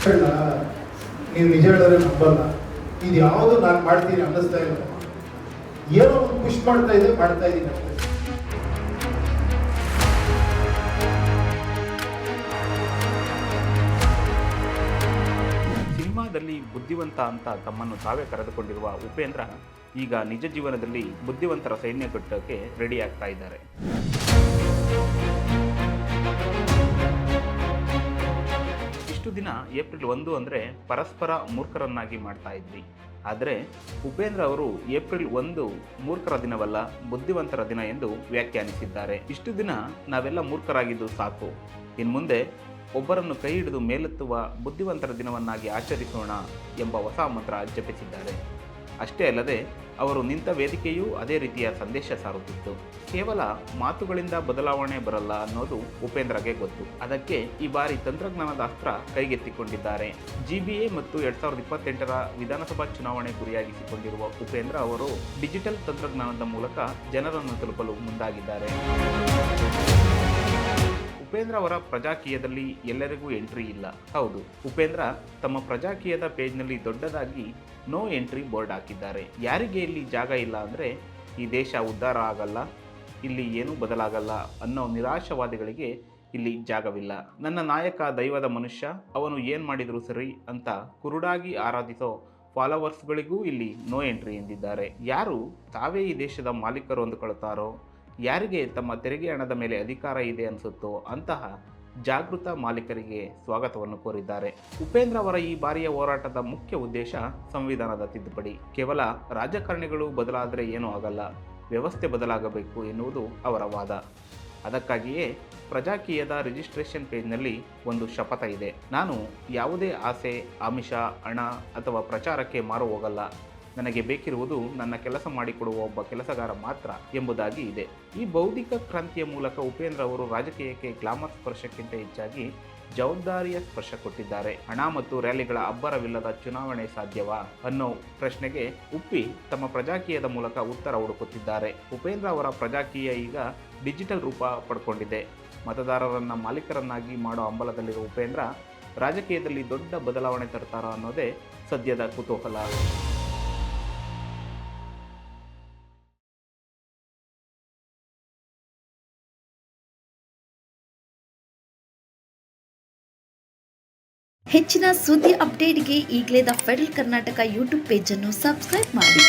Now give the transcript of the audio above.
ಹೇಳ, ನೀವು ನಿಜ ಹೇಳಿದ್ರೆ ನಂಬಲ್ಲ. ಇದು ಯಾವುದು ನಾನು ಮಾಡ್ತೀನಿ ಅನ್ನಿಸ್ತಾ ಇಲ್ಲ. ಏನೋ ಒಂದು ಪುಷ್ ಮಾಡ್ತಾ ಇದ್ದೀನಿ ಅಷ್ಟೇ. ಸಿನಿಮಾದಲ್ಲಿ ಬುದ್ಧಿವಂತ ಅಂತ ತಮ್ಮನ್ನು ತಾವೇ ಕರೆದುಕೊಂಡಿರುವ ಉಪೇಂದ್ರ ಈಗ ನಿಜ ಜೀವನದಲ್ಲಿ ಬುದ್ಧಿವಂತರ ಸೈನ್ಯ ಕಟ್ಟೋಕೆ ರೆಡಿ ಆಗ್ತಾ ಇದ್ದಾರೆ. ಇಷ್ಟು ದಿನ ಏಪ್ರಿಲ್ 1 ಅಂದರೆ ಪರಸ್ಪರ ಮೂರ್ಖರನ್ನಾಗಿ ಮಾಡ್ತಾ ಇದ್ವಿ. ಆದರೆ ಉಪೇಂದ್ರ ಅವರು ಏಪ್ರಿಲ್ 1 ಮೂರ್ಖರ ದಿನವಲ್ಲ, ಬುದ್ಧಿವಂತರ ದಿನ ಎಂದು ವ್ಯಾಖ್ಯಾನಿಸಿದ್ದಾರೆ. ಇಷ್ಟು ದಿನ ನಾವೆಲ್ಲ ಮೂರ್ಖರಾಗಿದ್ದು ಸಾಕು, ಇನ್ಮುಂದೆ ಒಬ್ಬರನ್ನು ಕೈ ಹಿಡಿದು ಮೇಲೆತ್ತುವ ಬುದ್ಧಿವಂತರ ದಿನವನ್ನಾಗಿ ಆಚರಿಸೋಣ ಎಂಬ ಹೊಸ ಮಂತ್ರ ಜಪಿಸಿದ್ದಾರೆ. ಅಷ್ಟೇ ಅಲ್ಲದೆ ಅವರು ನಿಂತ ವೇದಿಕೆಯೂ ಅದೇ ರೀತಿಯ ಸಂದೇಶ ಸಾರುತ್ತಿತ್ತು. ಕೇವಲ ಮಾತುಗಳಿಂದ ಬದಲಾವಣೆ ಬರಲ್ಲ ಅನ್ನೋದು ಉಪೇಂದ್ರಗೆ ಗೊತ್ತು. ಅದಕ್ಕೆ ಈ ಬಾರಿ ತಂತ್ರಜ್ಞಾನದ ಅಸ್ತ್ರ ಕೈಗೆತ್ತಿಕೊಂಡಿದ್ದಾರೆ. GBA ಮತ್ತು 2028ರ ವಿಧಾನಸಭಾ ಚುನಾವಣೆ ಗುರಿಯಾಗಿಸಿಕೊಂಡಿರುವ ಉಪೇಂದ್ರ ಅವರು ಡಿಜಿಟಲ್ ತಂತ್ರಜ್ಞಾನದ ಮೂಲಕ ಜನರನ್ನು ತಲುಪಲು ಮುಂದಾಗಿದ್ದಾರೆ. ಉಪೇಂದ್ರ ಅವರ ಪ್ರಜಾಕೀಯದಲ್ಲಿ ಎಲ್ಲರಿಗೂ ಎಂಟ್ರಿ ಇಲ್ಲ. ಹೌದು, ಉಪೇಂದ್ರ ತಮ್ಮ ಪ್ರಜಾಕೀಯದ ಪೇಜ್ನಲ್ಲಿ ದೊಡ್ಡದಾಗಿ ನೋ ಎಂಟ್ರಿ ಬೋರ್ಡ್ ಹಾಕಿದ್ದಾರೆ. ಯಾರಿಗೆ ಇಲ್ಲಿ ಜಾಗ ಇಲ್ಲ ಅಂದರೆ ಈ ದೇಶ ಉದ್ಧಾರ ಆಗಲ್ಲ, ಇಲ್ಲಿ ಏನೂ ಬದಲಾಗಲ್ಲ ಅನ್ನೋ ನಿರಾಶವಾದಿಗಳಿಗೆ ಇಲ್ಲಿ ಜಾಗವಿಲ್ಲ. ನನ್ನ ನಾಯಕ ದೈವದ ಮನುಷ್ಯ, ಅವನು ಏನು ಮಾಡಿದರೂ ಸರಿ ಅಂತ ಕುರುಡಾಗಿ ಆರಾಧಿಸೋ ಫಾಲೋವರ್ಸ್ಗಳಿಗೂ ಇಲ್ಲಿ ನೋ ಎಂಟ್ರಿ ಎಂದಿದ್ದಾರೆ. ಯಾರು ತಾವೇ ಈ ದೇಶದ ಮಾಲೀಕರು ಅಂದುಕೊಳ್ತಾರೋ, ಯಾರಿಗೆ ತಮ್ಮ ತೆರಿಗೆ ಹಣದ ಮೇಲೆ ಅಧಿಕಾರ ಇದೆ ಅನಿಸುತ್ತೋ ಅಂತಹ ಜಾಗೃತ ಮಾಲೀಕರಿಗೆ ಸ್ವಾಗತವನ್ನು ಕೋರಿದ್ದಾರೆ. ಉಪೇಂದ್ರ ಅವರ ಈ ಬಾರಿಯ ಹೋರಾಟದ ಮುಖ್ಯ ಉದ್ದೇಶ ಸಂವಿಧಾನದ ತಿದ್ದುಪಡಿ. ಕೇವಲ ರಾಜಕಾರಣಿಗಳು ಬದಲಾದರೆ ಏನೂ ಆಗಲ್ಲ, ವ್ಯವಸ್ಥೆ ಬದಲಾಗಬೇಕು ಎನ್ನುವುದು ಅವರ ವಾದ. ಅದಕ್ಕಾಗಿಯೇ ಪ್ರಜಾಕೀಯದ ರಿಜಿಸ್ಟ್ರೇಷನ್ ಪೇಜ್ನಲ್ಲಿ ಒಂದು ಶಪಥ ಇದೆ: ನಾನು ಯಾವುದೇ ಆಸೆ, ಆಮಿಷ, ಹಣ ಅಥವಾ ಪ್ರಚಾರಕ್ಕೆ ಮಾರು ಹೋಗಲ್ಲ, ನನಗೆ ಬೇಕಿರುವುದು ನನ್ನ ಕೆಲಸ ಮಾಡಿಕೊಡುವ ಒಬ್ಬ ಕೆಲಸಗಾರ ಮಾತ್ರ ಎಂಬುದಾಗಿ ಇದೆ. ಈ ಬೌದ್ಧಿಕ ಕ್ರಾಂತಿಯ ಮೂಲಕ ಉಪೇಂದ್ರ ಅವರು ರಾಜಕೀಯಕ್ಕೆ ಗ್ಲಾಮರ್ ಸ್ಪರ್ಶಕ್ಕಿಂತ ಹೆಚ್ಚಾಗಿ ಜವಾಬ್ದಾರಿಯ ಸ್ಪರ್ಶ ಕೊಟ್ಟಿದ್ದಾರೆ. ಹಣ ಮತ್ತು ರ್ಯಾಲಿಗಳ ಅಬ್ಬರವಿಲ್ಲದ ಚುನಾವಣೆ ಸಾಧ್ಯವಾ ಅನ್ನೋ ಪ್ರಶ್ನೆಗೆ ಉಪ್ಪಿ ತಮ್ಮ ಪ್ರಜಾಕೀಯದ ಮೂಲಕ ಉತ್ತರ ಹುಡುಕುತ್ತಿದ್ದಾರೆ. ಉಪೇಂದ್ರ ಅವರ ಪ್ರಜಾಕೀಯ ಈಗ ಡಿಜಿಟಲ್ ರೂಪ ಪಡ್ಕೊಂಡಿದೆ. ಮತದಾರರನ್ನ ಮಾಲೀಕರನ್ನಾಗಿ ಮಾಡೋ ಹಂಬಲದಲ್ಲಿರುವ ಉಪೇಂದ್ರ ರಾಜಕೀಯದಲ್ಲಿ ದೊಡ್ಡ ಬದಲಾವಣೆ ತರ್ತಾರ ಅನ್ನೋದೇ ಸದ್ಯದ ಕುತೂಹಲ. ಹೆಚ್ಚಿನ ಸುದ್ದಿ ಅಪ್ಡೇಟ್ಗೆ ಈಗಲೇ ದ ಫೆಡರಲ್ ಕರ್ನಾಟಕ ಯೂಟ್ಯೂಬ್ ಪೇಜನ್ನು ಸಬ್ಸ್ಕ್ರೈಬ್ ಮಾಡಿ.